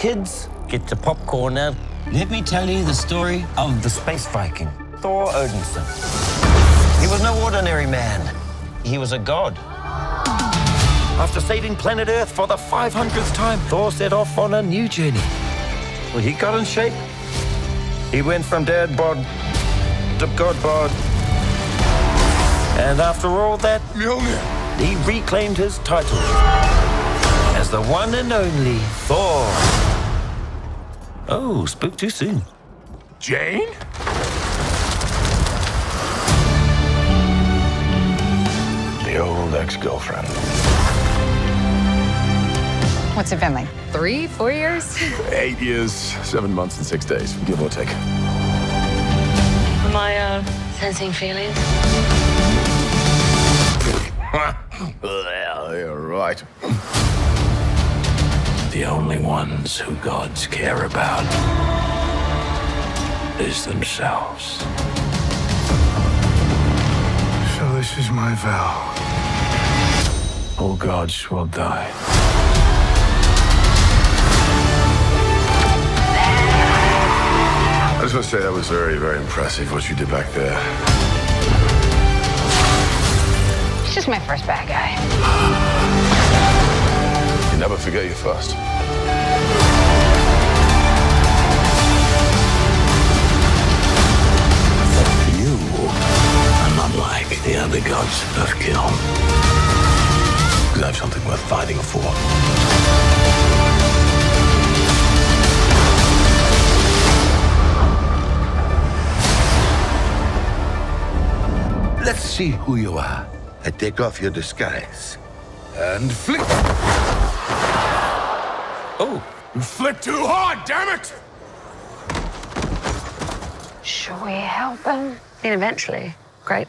kids, get your popcorn now. Let me tell you the story of the space Viking, Thor Odinson. He was no ordinary man. He was a god. After saving planet Earth for the 500th time, Thor set off on a new journey. Well, he got in shape. He went from dad bod to god bod. And after all that, he reclaimed his title as the one and only Thor. Oh, spoke too soon. Jane? The old ex-girlfriend. What's it been like? 3, 4 years? 8 years, 7 months and 6 days, give or take. Am I sensing feelings? Well, you're right. The only ones who gods care about is themselves. So this is my vow. All gods will die. I just want to say that was very, very impressive what you did back there. He's just my first bad guy. You never forget your first. You are not like the other gods of Grom. Because I have something worth fighting for. Let's see who you are. I take off your disguise. And flick. Oh, You flicked too hard, damn it! Should we help him? I mean, eventually. Grape.